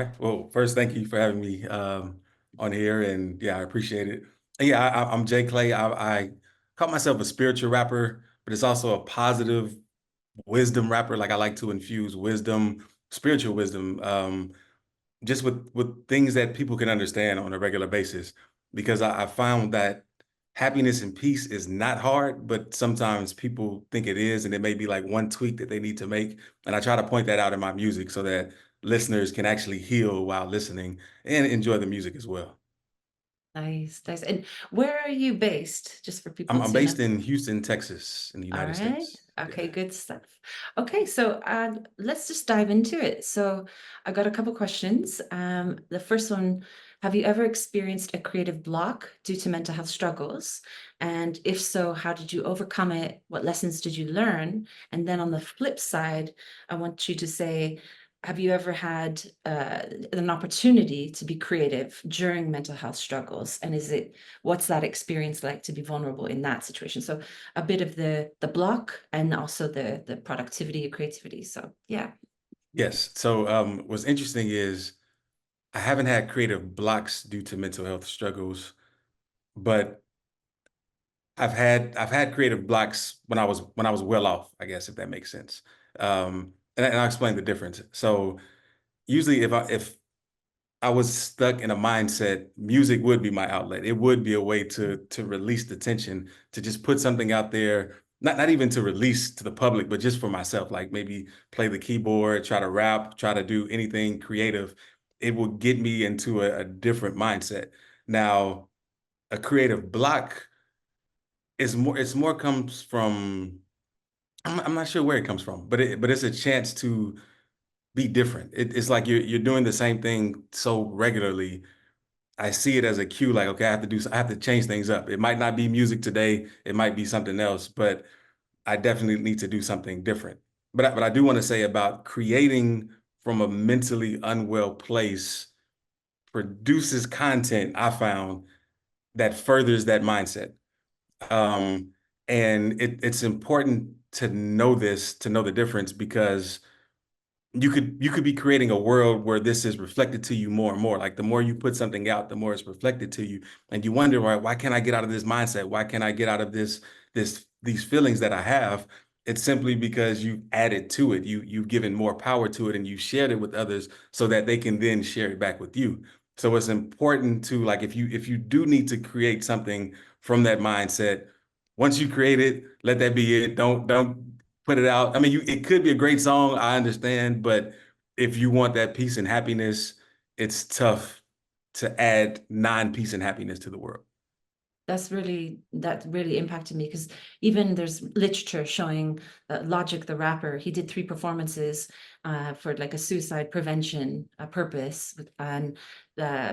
right. Well, first, thank you for having me on here, and yeah, I appreciate it. And yeah, I'm JClay. I call myself a spiritual rapper, but it's also a positive wisdom rapper. Like I like to infuse wisdom, spiritual wisdom, just with things that people can understand on a regular basis. Because I found that happiness and peace is not hard, but sometimes people think it is, and it may be like one tweak that they need to make. And I try to point that out in my music so that listeners can actually heal while listening and enjoy the music as well. Nice, nice. And where are you based? Just for people I'm to know. based in Houston, Texas, in the All United right. States. Okay, Yeah. good stuff. Okay, so let's just dive into it. So I got a couple questions. The first one, have you ever experienced a creative block due to mental health struggles? And if so, how did you overcome it? What lessons did you learn? And then on the flip side, I want you to say, have you ever had an opportunity to be creative during mental health struggles? And what's that experience like to be vulnerable in that situation? So a bit of the block and also the productivity, creativity. So yeah. Yes. So what's interesting is I haven't had creative blocks due to mental health struggles, but I've had creative blocks when I was well off, I guess, if that makes sense. And I'll explain the difference. So usually if I was stuck in a mindset, music would be my outlet. It would be a way to release the tension, to just put something out there, not even to release to the public, but just for myself, like maybe play the keyboard, try to rap, try to do anything creative. It will get me into a different mindset. Now, a creative block it's more comes from I'm not sure where it comes from, but it's a chance to be different. It's like you're doing the same thing so regularly. I see it as a cue, like, okay, I have to change things up. It might not be music today, it might be something else, but I definitely need to do something different. But I do want to say about creating from a mentally unwell place produces content I found that furthers that mindset. Um, and it's important to know this, to know the difference, because you could be creating a world where this is reflected to you more and more. Like the more you put something out, the more it's reflected to you, and you wonder, why can't I get out of this mindset? Why can't I get out of these feelings that I have? It's simply because you added to it. You've given more power to it, and you shared it with others so that they can then share it back with you. So it's important to, like, if you do need to create something from that mindset, once you create it, let that be it. Don't put it out. I mean, it could be a great song, I understand, but if you want that peace and happiness, it's tough to add non-peace and happiness to the world. That really impacted me because even there's literature showing Logic the rapper, he did 3 performances for like a suicide prevention purpose, and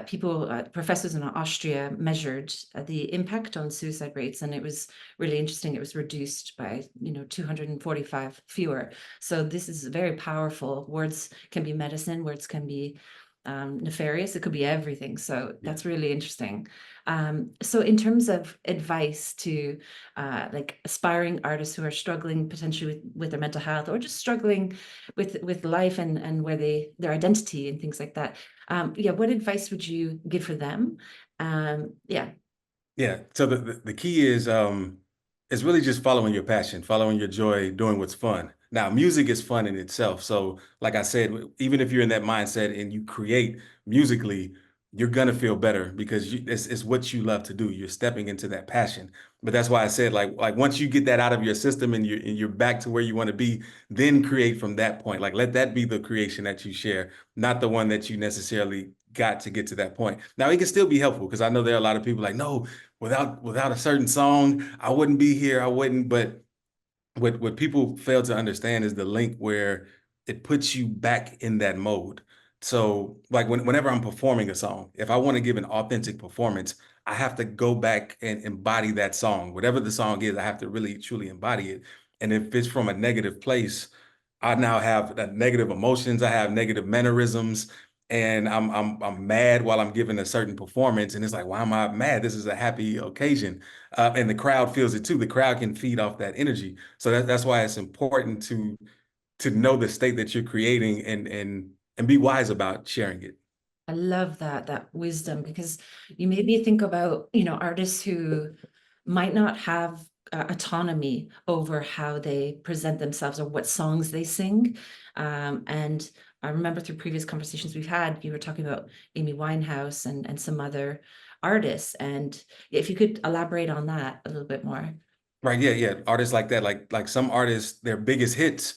people professors in Austria measured the impact on suicide rates, and it was really interesting. It was reduced by 245 fewer. So this is very powerful. Words can be medicine, words can be nefarious, it could be everything. So Yeah. that's really interesting. So in terms of advice to like aspiring artists who are struggling potentially with their mental health, or just struggling with life and where their identity and things like that, yeah, what advice would you give for them? Yeah. Yeah. So the key is really just following your passion, following your joy, doing what's fun. Now, music is fun in itself. So, like I said, even if you're in that mindset and you create musically, you're gonna feel better because it's what you love to do. You're stepping into that passion. But that's why I said, like once you get that out of your system and you're back to where you want to be, then create from that point. Like let that be the creation that you share, not the one that you necessarily got to get to that point. Now, it can still be helpful because I know there are a lot of people like, no, without a certain song, I wouldn't be here. I wouldn't. But what people fail to understand is the link where it puts you back in that mode. So like whenever I'm performing a song, if I want to give an authentic performance, I have to go back and embody that song. Whatever the song is, I have to really truly embody it. And if it's from a negative place, I now have negative emotions. I have negative mannerisms, and I'm mad while I'm giving a certain performance. And it's like, why am I mad? This is a happy occasion, and the crowd feels it too. The crowd can feed off that energy. So that's why it's important to know the state that you're creating and be wise about sharing it. I love that wisdom, because you made me think about, artists who might not have autonomy over how they present themselves or what songs they sing. And I remember through previous conversations we've had, you were talking about Amy Winehouse and some other artists. And if you could elaborate on that a little bit more. Right, yeah, yeah. Artists like that, like some artists, their biggest hits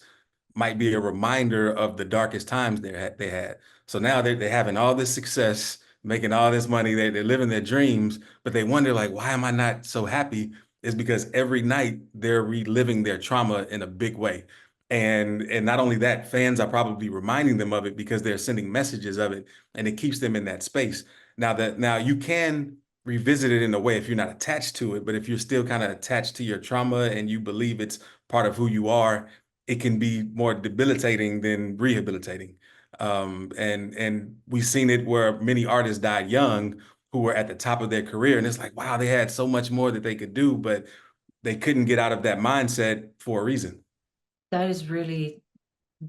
might be a reminder of the darkest times they had. So now they're having all this success, making all this money, they're living their dreams, but they wonder like, why am I not so happy? Is because every night they're reliving their trauma in a big way. And not only that, fans are probably reminding them of it because they're sending messages of it, and it keeps them in that space. Now you can revisit it in a way if you're not attached to it, but if you're still kind of attached to your trauma and you believe it's part of who you are, it can be more debilitating than rehabilitating. And we've seen it where many artists died young who were at the top of their career, and it's like, wow, they had so much more that they could do, but they couldn't get out of that mindset for a reason. That is really,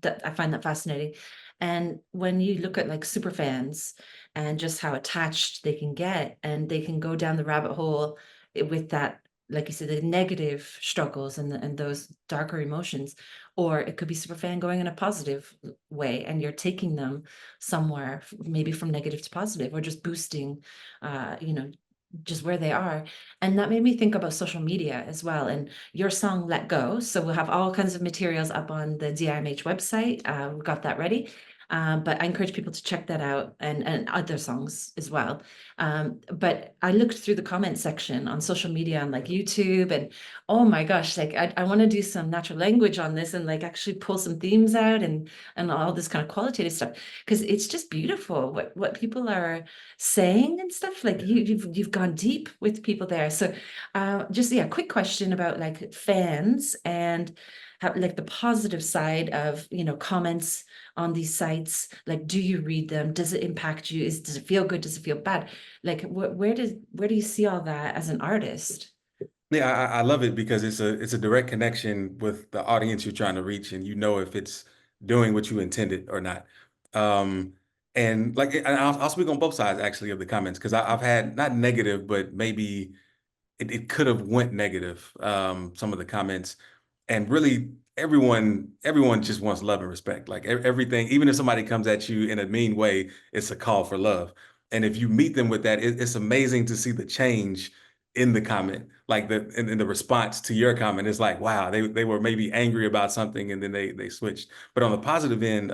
that I find that fascinating. And when you look at like super fans and just how attached they can get, and they can go down the rabbit hole with that, like you said, the negative struggles and those darker emotions, or it could be super fan going in a positive way, and you're taking them somewhere, maybe from negative to positive, or just boosting, uh, you know, just where they are. And that made me think about social media as well. And your song Let Go. So we'll have all kinds of materials up on the DIMH website. We've got that ready. But I encourage people to check that out, and other songs as well. But I looked through the comment section on social media on like YouTube, and oh my gosh, like I want to do some natural language on this and like actually pull some themes out and all this kind of qualitative stuff, because it's just beautiful what people are saying and stuff. Like you've gone deep with people there. So just yeah, quick question about like fans and how, like the positive side of, comments on these sites. Like, do you read them? Does it impact you? Does it feel good? Does it feel bad? Like, where do you see all that as an artist? Yeah, I love it because it's a direct connection with the audience you're trying to reach, and you know if it's doing what you intended or not. Um, and like, and I'll speak on both sides actually of the comments because I've had not negative, but maybe it could have went negative. Some of the comments, and really everyone just wants love and respect. Like everything, even if somebody comes at you in a mean way, it's a call for love. And if you meet them with that, it's amazing to see the change in the comment, like in the response to your comment. It's like, wow, they were maybe angry about something and then they switched. But on the positive end,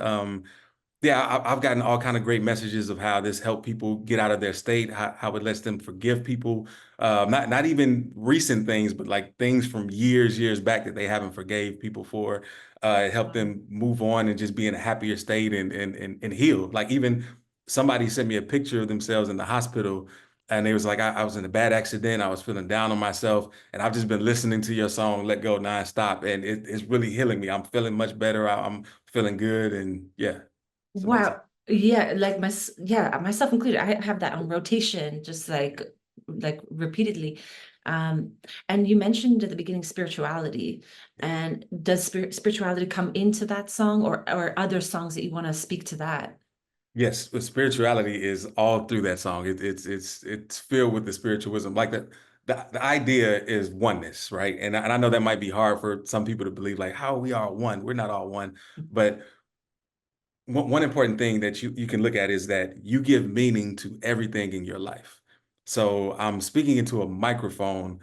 yeah, I've gotten all kind of great messages of how this helped people get out of their state, how it lets them forgive people. Not even recent things, but like things from years back that they haven't forgave people for. It helped them move on and just be in a happier state and heal. Like even somebody sent me a picture of themselves in the hospital, and they was like, I was in a bad accident. I was feeling down on myself, and I've just been listening to your song, Let Go nonstop, and it's really healing me. I'm feeling much better. I'm feeling good, and yeah. It's amazing. Wow. Yeah, like yeah, myself included. I have that on rotation, just like repeatedly. Um, and you mentioned at the beginning spirituality. And does spirituality come into that song, or other songs that you want to speak to that? Yes, the spirituality is all through that song. It's filled with the spiritualism. Like the idea is oneness, right? And I know that might be hard for some people to believe, like, how are we all one? We're not all one. But one important thing that you can look at is that you give meaning to everything in your life. So I'm speaking into a microphone.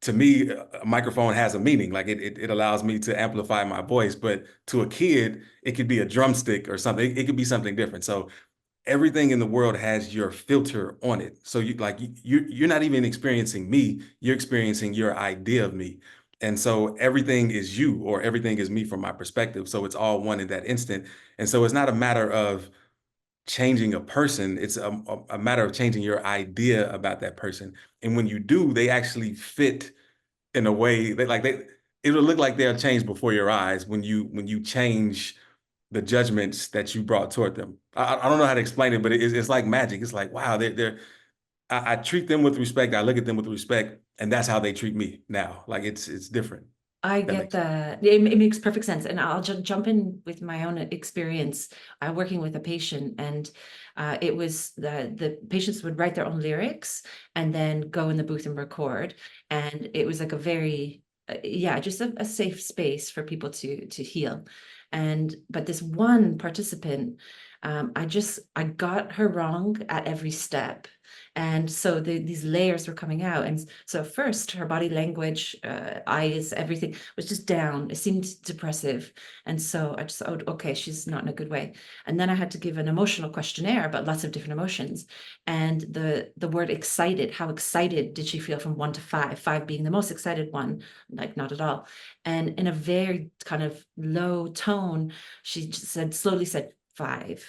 To me, a microphone has a meaning. Like it allows me to amplify my voice. But to a kid, it could be a drumstick or something. It could be something different. So everything in the world has your filter on it. So you're not even experiencing me, you're experiencing your idea of me. And so everything is you or everything is me from my perspective. So it's all one in that instant. And so it's not a matter of changing a person, it's a matter of changing your idea about that person. And when you do, they actually fit in a way that it'll look like they'll change before your eyes when you change the judgments that you brought toward them. I don't know how to explain it, but it's like magic. It's like, wow, I treat them with respect. I look at them with respect, and that's how they treat me now. Like it's different. I That get makes sense. that. It makes perfect sense. And I'll jump in with my own experience working with a patient. And it was the patients would write their own lyrics and then go in the booth and record. And it was like a very, yeah, just a safe space for people to heal. And but this one participant, I got her wrong at every step. And so these layers were coming out. And so first, her body language, eyes, everything was just down. It seemed depressive. And so I just, oh, okay, she's not in a good way. And then I had to give an emotional questionnaire about lots of different emotions. And the word excited, how excited did she feel from 1 to 5, 5 being the most excited one, like not at all. And in a very kind of low tone, she just said, slowly said 5.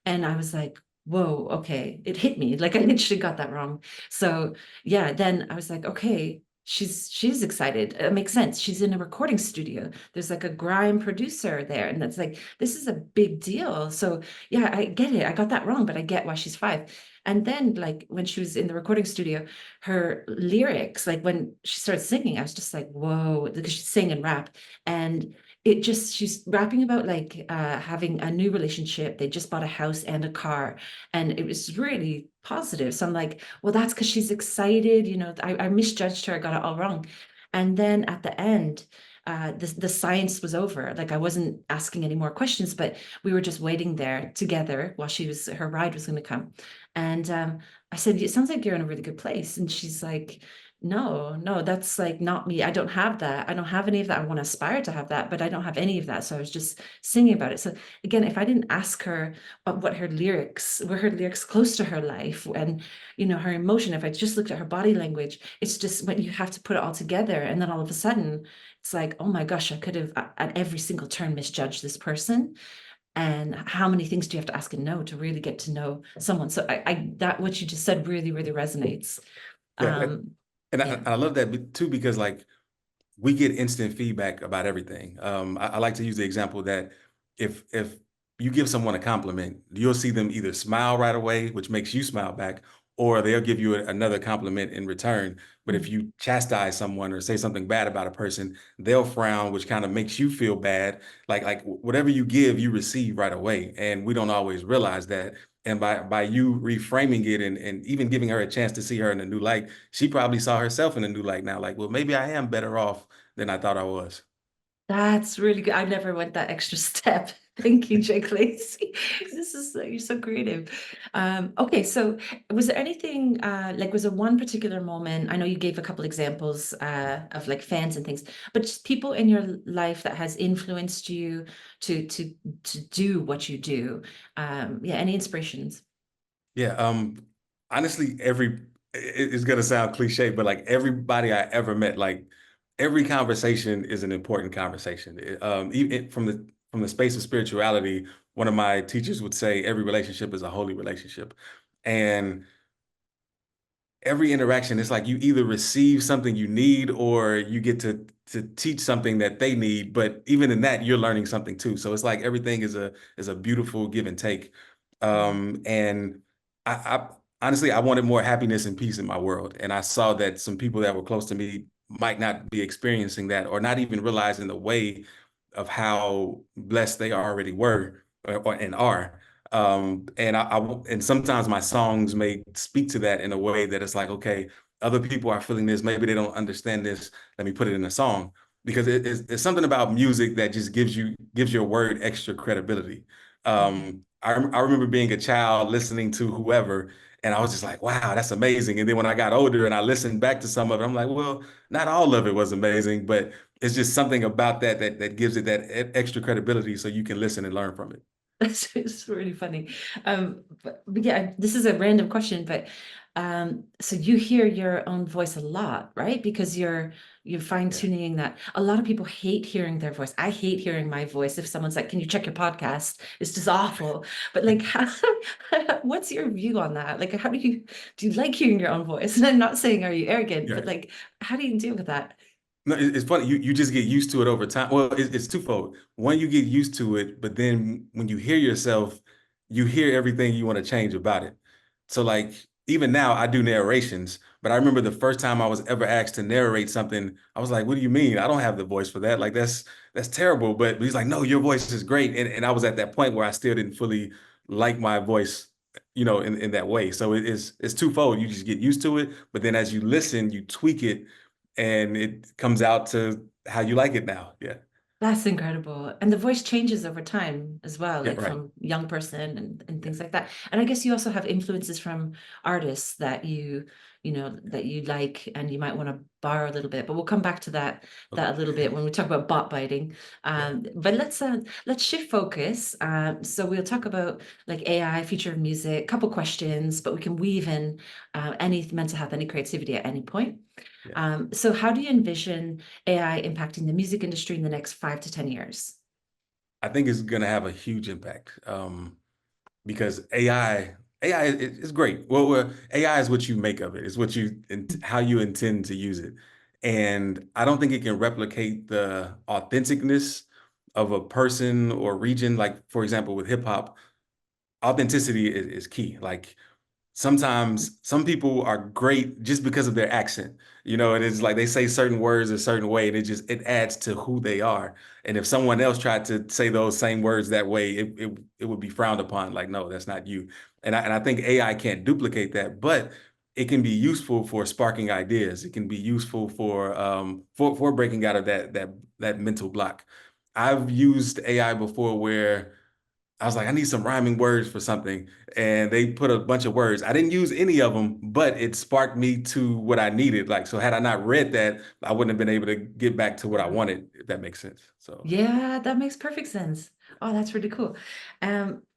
And I was like, whoa, okay, it hit me. Like I literally got that wrong. So yeah, then I was like, okay, she's excited. It makes sense. She's in a recording studio. There's like a grime producer there. And that's like, this is a big deal. So yeah, I get it. I got that wrong, but I get why she's 5. And then like when she was in the recording studio, her lyrics, like when she started singing, I was just like, whoa, because she's singing rap. And it just she's rapping about like having a new relationship. They just bought a house and a car, and it was really positive. So I'm like, well, that's because she's excited. I misjudged her. I got it all wrong. And then at the end, the science was over. Like I wasn't asking any more questions, but we were just waiting there together while her ride was going to come. And I said, it sounds like you're in a really good place. And she's like, no, no, that's like not me. I don't have that. I don't have any of that. I want to aspire to have that, but I don't have any of that. So I was just singing about it. So again, if I didn't ask her what her lyrics were, her lyrics close to her life and her emotion, if I just looked at her body language, it's just when you have to put it all together, and then all of a sudden it's like, oh my gosh, I could have at every single turn misjudged this person. And how many things do you have to ask and know to really get to know someone? So I that what you just said really, really resonates. Yeah, Um, and yeah. I love that too because like we get instant feedback about everything. I like to use the example that if you give someone a compliment, you'll see them either smile right away, which makes you smile back, or they'll give you another compliment in return. But if Mm. you chastise someone or say something bad about a person, they'll frown, which kind of makes you feel bad. Like whatever you give, you receive right away, and we don't always realize that. And by you reframing it and even giving her a chance to see her in a new light, she probably saw herself in a new light now. Like, well, maybe I am better off than I thought I was. That's really good. I never went that extra step. Thank you, JClay. You're so creative. Okay, so was there anything like was there one particular moment? I know you gave a couple examples of like fans and things, but just people in your life that has influenced you to do what you do. Yeah, any inspirations? Yeah. Honestly, it's gonna sound cliche, but like everybody I ever met, like every conversation is an important conversation. Even from the space of spirituality, one of my teachers would say every relationship is a holy relationship. And every interaction, it's like you either receive something you need or you get to teach something that they need. But even in that, you're learning something too. So it's like everything is a beautiful give and take. Mm. And I honestly I wanted more happiness and peace in my world. And I saw that some people that were close to me might not be experiencing that or not even realizing the way of how blessed they already were and are. And sometimes my songs may speak to that in a way that it's like, okay, other people are feeling this. Maybe they don't understand this. Let me put it in a song because it's something about music that just gives your word extra credibility. Mhm. I remember being a child listening to whoever, and I was just like, wow, that's amazing. And then when I got older and I listened back to some of it, I'm like, well, not all of it was amazing, but it's just something about that gives it that extra credibility so you can listen and learn from it. It's really funny. But yeah, this is a random question, but so you hear your own voice a lot, right? Because you're Yeah. fine-tuning that. A lot of people hate hearing their voice. I hate hearing my voice. If someone's like, "Can you check your podcast?" It's just awful. But like, what's your view on that? Like, how do you like hearing your own voice? And I'm not saying are you arrogant, but Yeah. like, how do you deal with that? No, it's funny. You just get used to it over time. Well, it's twofold. One, you get used to it, but then when you hear yourself, you hear everything you want to change about it. So like even now I do narrations, But I remember the first time I was ever asked to narrate something, I was like, "What do you mean? I don't have the voice for that. Like that's terrible." But he's like, "No, your voice is great." And I was at that point where I still didn't fully like my voice, in that way. So it's twofold. You just get used to it, but then as you listen, you tweak it, and it comes out to how you like it now. Yeah. That's incredible. And the voice changes over time as well, Yeah. like Right. from young person and Yeah. things like that. And I guess you also have influences from artists that that you like and you might want to borrow a little bit. But we'll come back to that a Okay. little bit when we talk about bot biting. Yeah. But let's shift focus. So we'll talk about like AI, future of music, couple questions, but we can weave in any mental health, any creativity at any point. Yeah. So how do you envision AI impacting the music industry in the next 5 to 10 years? I think it's going to have a huge impact, because AI is great. Well, AI is what you make of it. It's what how you intend to use it, and I don't think it can replicate the authenticness of a person or region. Like for example, with hip hop, authenticity is key. Like sometimes some people are great just because of their accent. And it's like they say certain words a certain way, and it adds to who they are. And if someone else tried to say those same words that way, it would be frowned upon. Like, no, that's not you. And I think AI can't duplicate that, but it can be useful for sparking ideas. It can be useful for breaking out of that mental block. I've used AI before where I was like, I need some rhyming words for something. And they put a bunch of words. I didn't use any of them, but it sparked me to what I needed. Like, so had I not read that, I wouldn't have been able to get back to what I wanted, if that makes sense. So, Yeah, that makes perfect sense. Oh, that's really cool.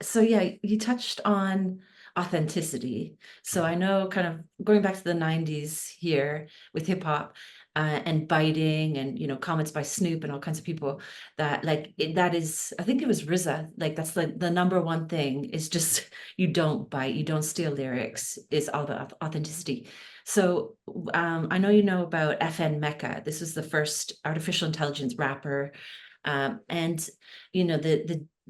So yeah, you touched on authenticity. So I know kind of going back to the 90s here with hip hop and biting and comments by Snoop and all kinds of people that that is I think it was RZA, like that's the number one thing is just you don't bite, you don't steal lyrics, is all about authenticity. So I know you know about FN Mecca. This was the first artificial intelligence rapper and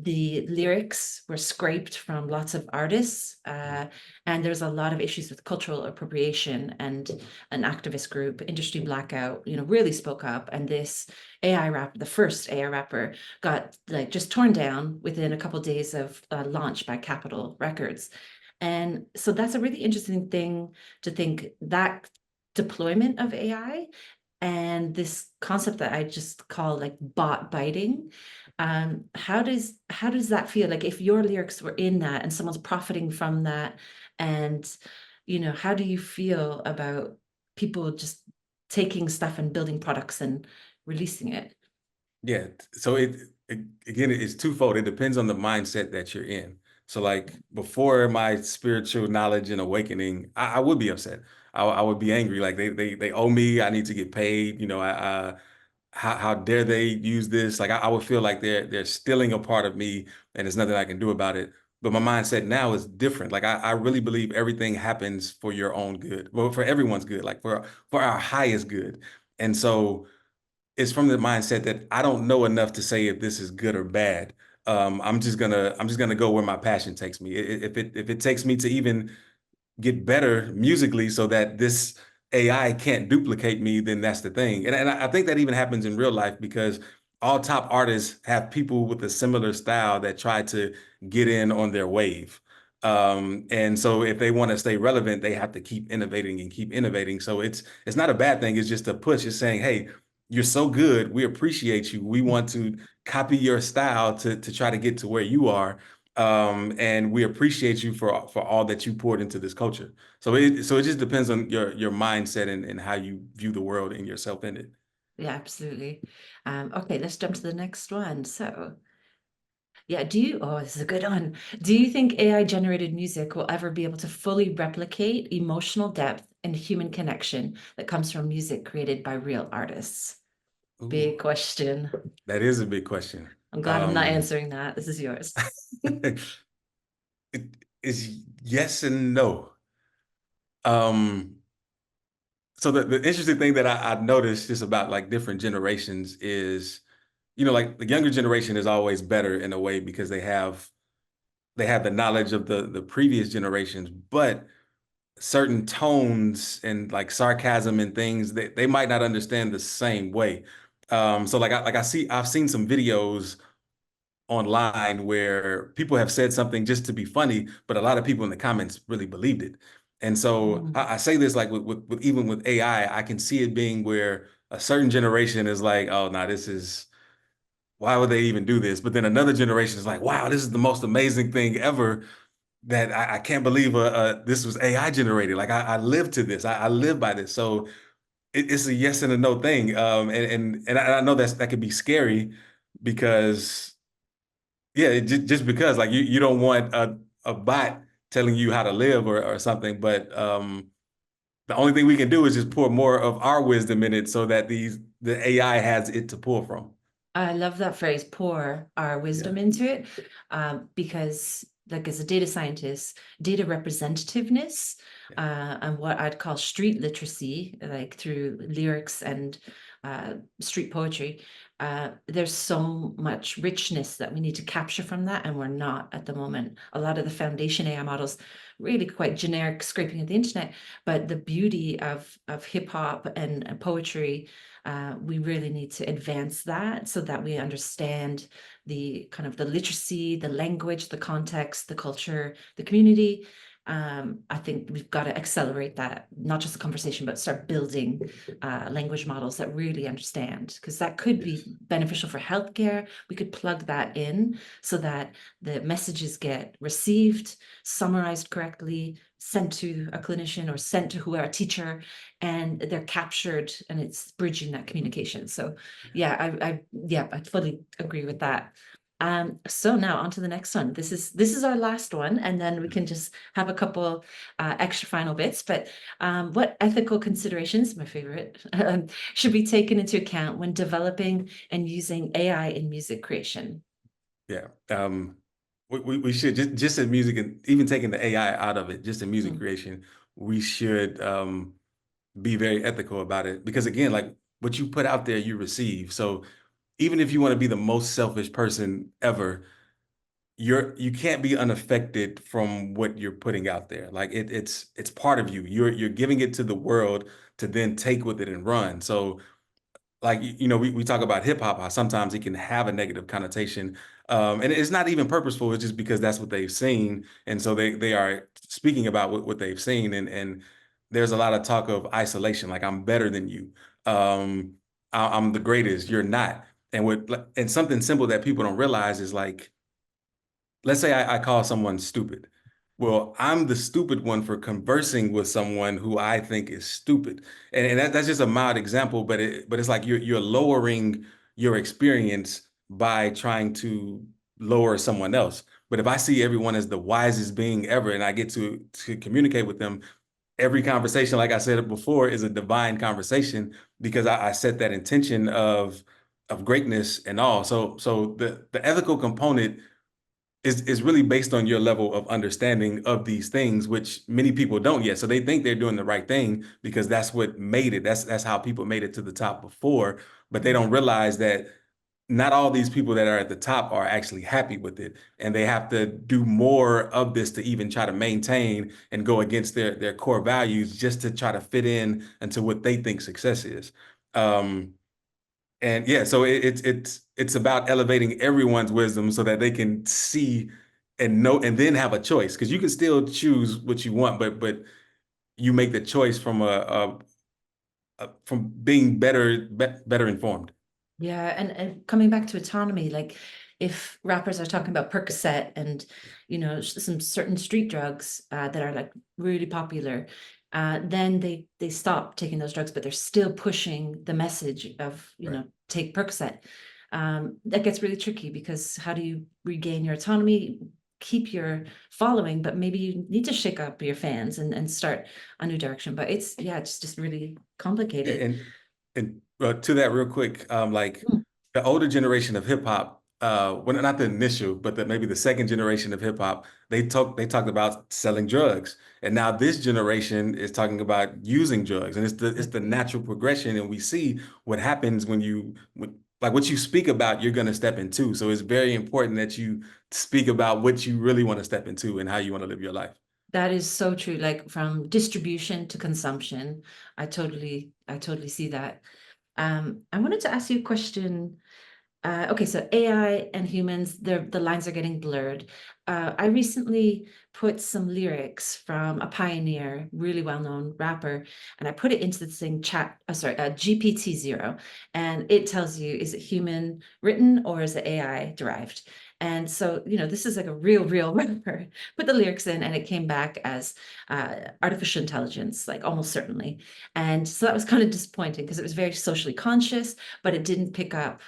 the lyrics were scraped from lots of artists, and there's a lot of issues with cultural appropriation. And an activist group, Industry Blackout, really spoke up. And this AI rapper, the first AI rapper, got like just torn down within a couple of days of launch by Capitol Records. And so that's a really interesting thing to think that deployment of AI and this concept that I just call like bot biting. How does that feel? Like if your lyrics were in that and someone's profiting from that, and how do you feel about people just taking stuff and building products and releasing it? yeah. So again, it's twofold. It depends on the mindset that you're in. So like before my spiritual knowledge and awakening, I would be upset. I would be angry. Like they owe me. I need to get paid. How dare they use this? Like I would feel like they're stealing a part of me, and there's nothing I can do about it. But my mindset now is different. Like I really believe everything happens for your own good, well, for everyone's good, like for our highest good. And so it's from the mindset that I don't know enough to say if this is good or bad. I'm just gonna go where my passion takes me. If it takes me to even get better musically so that this AI can't duplicate me, then that's the thing. And I think that even happens in real life because all top artists have people with a similar style that try to get in on their wave. And so if they want to stay relevant, they have to keep innovating and keep innovating. So it's not a bad thing. It's just a push. It's saying, hey, you're so good. We appreciate you. We want to copy your style to try to get to where you are, and we appreciate you for all that you poured into this culture. So it just depends on your mindset and how you view the world and yourself in it. Yeah, absolutely. Okay, let's jump to the next one. So, yeah, oh, this is a good one. Do you think AI generated music will ever be able to fully replicate emotional depth and human connection that comes from music created by real artists? Ooh, Big question. that is a big question. I'm glad I'm not Um, answering that. This is yours. it is yes and no. Um, so the interesting thing that I noticed just about like different generations is, like the younger generation is always better in a way because they have the knowledge of the previous generations, but certain tones and like sarcasm and things that they might not understand the same way. So I've seen some videos online where people have said something just to be funny, but a lot of people in the comments really believed it. And so Mm. I say this like with even with AI, I can see it being where a certain generation is like, oh no, this is why would they even do this? But then another generation is like, wow, this is the most amazing thing ever that I can't believe this was AI generated. Like I live to this. I live by this. So it's a yes and a no thing. And I know that could be scary because yeah, just because like you don't want a bot telling you how to live or something, but the only thing we can do is just pour more of our wisdom in it so that the AI has it to pull from. I love that phrase, pour our Yeah. wisdom into it, because like as a data scientist, data representativeness, Yeah. and what I'd call street literacy, like through lyrics and street poetry, there's so much richness that we need to capture from that, and we're not at the moment. A lot of the foundation AI models, really quite generic scraping of the internet, but the beauty of hip hop and poetry, we really need to advance that so that we understand the kind of the literacy, the language, the context, the culture, the community. I think we've got to accelerate that, not just the conversation, but start building language models that really understand, because that could be Yes. beneficial for healthcare. We could plug that in so that the messages get received, summarized correctly, sent to a clinician or sent to whoever, a teacher, and they're captured and it's bridging that communication. So yeah, I fully agree with that. So now on to the next one. This is our last one, and then we can just have a couple extra final bits. But what ethical considerations, my favorite, should be taken into account when developing and using AI in music creation? Yeah. We should just in music and even taking the AI out of it, just in music Mm. creation, we should be very ethical about it because again, like what you put out there, you receive. So even if you want to be the most selfish person ever, you can't be unaffected from what you're putting out there. Like it's part of you. You're giving it to the world to then take with it and run. So like we talk about hip hop, how sometimes it can have a negative connotation, and it's not even purposeful. It's just because that's what they've seen, and so they are speaking about what they've seen, and there's a lot of talk of isolation, like I'm better than you, I'm the greatest, you're not, and something simple that people don't realize is like let's say I call someone stupid. Well, I'm the stupid one for conversing with someone who I think is stupid. And that's just a mild example, but it's like you're lowering your experience by trying to lower someone else. But if I see everyone as the wisest being ever and I get to communicate with them, every conversation, like I said before, is a divine conversation because I set that intention of greatness and all. So the ethical component is really based on your level of understanding of these things, which many people don't yet. So they think they're doing the right thing because that's what made it. That's how people made it to the top before, but they don't realize that not all these people that are at the top are actually happy with it, and they have to do more of this to even try to maintain and go against their core values just to try to fit in into what they think success is. Um, and yeah, so it's about elevating everyone's wisdom so that they can see and know and then have a choice. Because you can still choose what you want, but you make the choice from being better informed. Yeah, and coming back to autonomy, like if rappers are talking about Percocet and some certain street drugs that are like really popular, then they stop taking those drugs, but they're still pushing the message of Right. take Percocet. That gets really tricky because how do you regain your autonomy, keep your following, but maybe you need to shake up your fans and start a new direction. But it's just really complicated. And to that real quick, like Mm. the older generation of hip hop, well, not the initial, but maybe the second generation of hip hop, they talked about selling drugs, and now this generation is talking about using drugs, and it's the natural progression, and we see what happens like what you speak about, you're going to step into. So it's very important that you speak about what you really want to step into and how you want to live your life. That is so true. Like from distribution to consumption, I totally see that. I wanted to ask you a question. Okay, so AI and humans, the lines are getting blurred. I recently put some lyrics from a pioneer, really well-known rapper, and I put it into this thing GPT-0, and it tells you, is it human written or is it AI derived? And so, this is like a real rapper. Put the lyrics in, and it came back as artificial intelligence, like almost certainly. And so that was kind of disappointing because it was very socially conscious, but it didn't pick up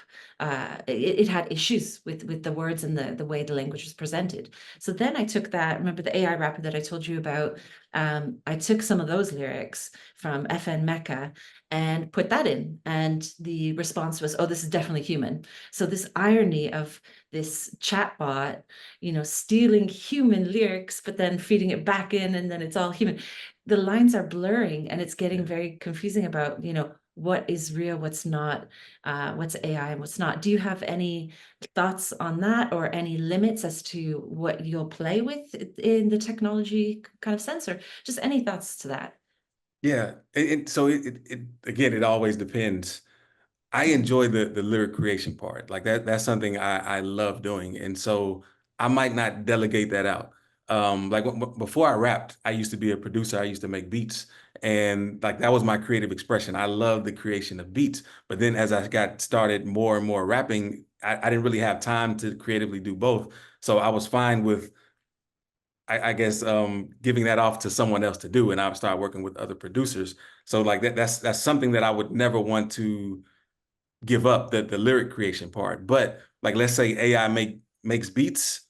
it had issues with the words and the way the language was presented. So then I took that, remember the AI rapper that I told you about? I took some of those lyrics from FN Mecca and put that in. And the response was, oh, this is definitely human. So this irony of this chatbot, stealing human lyrics, but then feeding it back in, and then it's all human. The lines are blurring and it's getting very confusing about, what is real, what's not, what's AI and what's not. Do you have any thoughts on that, or any limits as to what you'll play with in the technology kind of sense, or just any thoughts to that? Yeah. So it again, it always depends. I enjoy the lyric creation part. Like that's something I love doing. And so I might not delegate that out. Like before I rapped, I used to be a producer. I used to make beats. And like that was my creative expression. I love the creation of beats. But then as I got started more and more rapping, I didn't really have time to creatively do both. So I was fine with I guess giving that off to someone else to do. And I would start working with other producers. So like that's something that I would never want to give up the lyric creation part. But like let's say AI makes beats,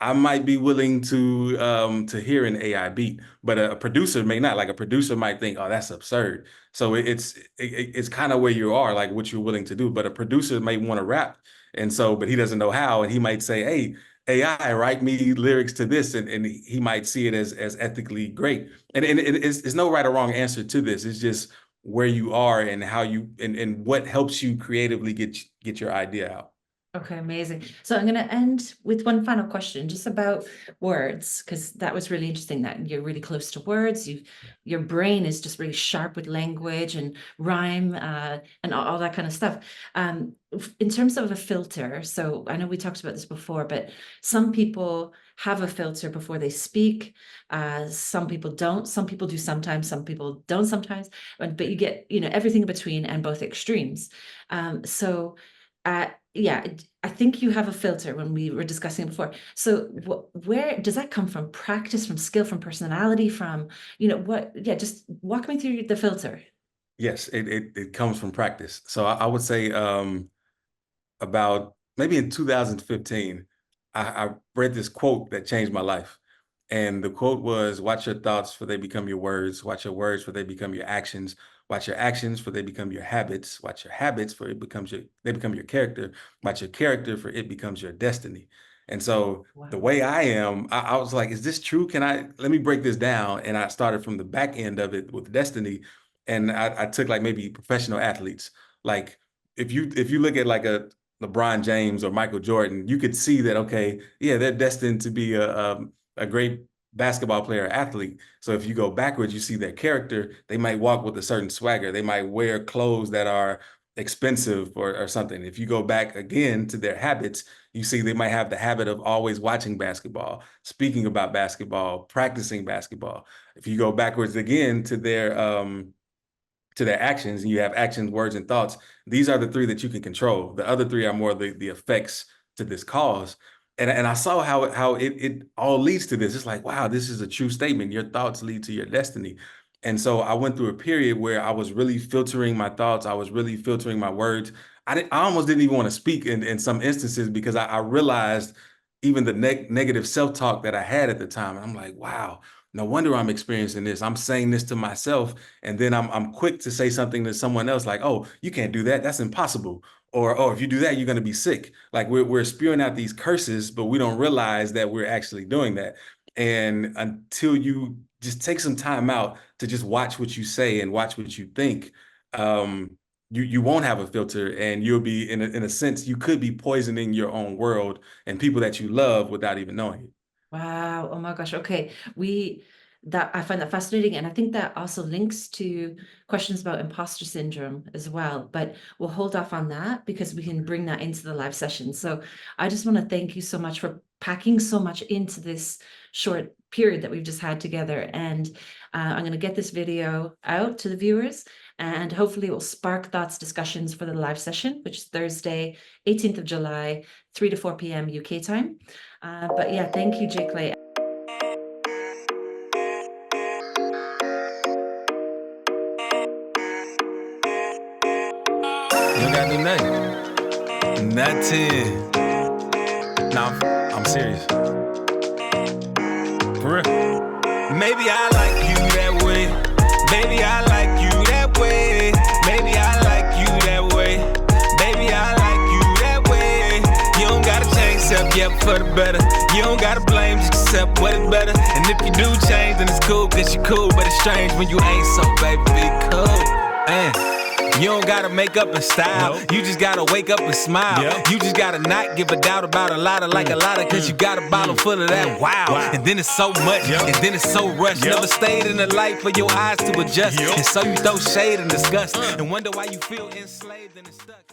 I might be willing to hear an AI beat, but a producer may not. Like a producer might think, oh, that's absurd. So it's kind of where you are, like what you're willing to do. But a producer may want to rap, and so but he doesn't know how, and he might say, hey. AI, write me lyrics to this, and he might see it as ethically great. And it's no right or wrong answer to this. It's just where you are and how you and what helps you creatively get your idea out. Okay, amazing. So I'm going to end with one final question, just about words, because that was really interesting that you're really close to words. Your brain is just really sharp with language and rhyme, and all that kind of stuff. In terms of a filter, so I know we talked about this before, but some people have a filter before they speak. Some people don't. Some people do sometimes. Some people don't sometimes. But you get, everything in between and both extremes. So. Yeah, I think you have a filter when we were discussing it before. So where does that come from? Practice, from skill, from personality, from, what? Yeah, just walk me through the filter. Yes, it comes from practice. So I would say about maybe in 2015, I read this quote that changed my life. And the quote was, watch your thoughts for they become your words, watch your words for they become your actions, watch your actions for they become your habits, watch your habits for they become your character, watch your character for it becomes your destiny. And so the Wow. way I am, I was like, is this true? Let me break this down. And I started from the back end of it with destiny. And I took like maybe professional athletes. Like if you look at like a LeBron James or Michael Jordan, you could see that, okay, yeah, they're destined to be a great basketball player, athlete. So if you go backwards, you see their character. They might walk with a certain swagger. They might wear clothes that are expensive or something. If you go back again to their habits, you see they might have the habit of always watching basketball, speaking about basketball, practicing basketball. If you go backwards again to their actions, and you have actions, words, and thoughts. These are the three that you can control. The other three are more the effects to this cause. And I saw how it all leads to this. It's like, wow, this is a true statement. Your thoughts lead to your destiny. And so I went through a period where I was really filtering my thoughts. I was really filtering my words. I almost didn't even want to speak in some instances because I realized even the negative self-talk that I had at the time. And I'm like, wow, no wonder I'm experiencing this. I'm saying this to myself, and then I'm quick to say something to someone else like, "Oh, you can't do that. That's impossible." Or, "Oh, if you do that, you're going to be sick." Like we're spewing out these curses, but we don't realize that we're actually doing that. And until you just take some time out to just watch what you say and watch what you think, you won't have a filter, and you'll be in a sense you could be poisoning your own world and people that you love without even knowing it. Wow. Oh my gosh. Okay. That I find that fascinating. And I think that also links to questions about imposter syndrome as well. But we'll hold off on that because we can bring that into the live session. So I just want to thank you so much for packing so much into this short period that we've just had together. And I'm going to get this video out to the viewers, and hopefully it will spark thoughts, discussions for the live session, which is Thursday, 18th of July, 3 to 4 p.m. UK time. But yeah, thank you, JClay. You don't gotta do nothing. Nothing. No, I'm serious. For real. Maybe I like you that way. Baby, I like you that way. Maybe I like you that way. Baby, I like you that way. You don't gotta change, except yep for the better. You don't gotta blame, just accept what is better. And if you do change, then it's cool, cause you cool. But it's strange when you ain't, so baby, be cool. Man. You don't gotta make up in style. Nope. You just gotta wake up and smile. Yep. You just gotta not give a doubt about a lot of cause you got a bottle full of that wow. And then it's so much, Yep. and then it's so rushed. Yep. Never stayed in the light for your eyes to adjust. Yep. And so you throw shade and disgust and wonder why you feel enslaved and stuck.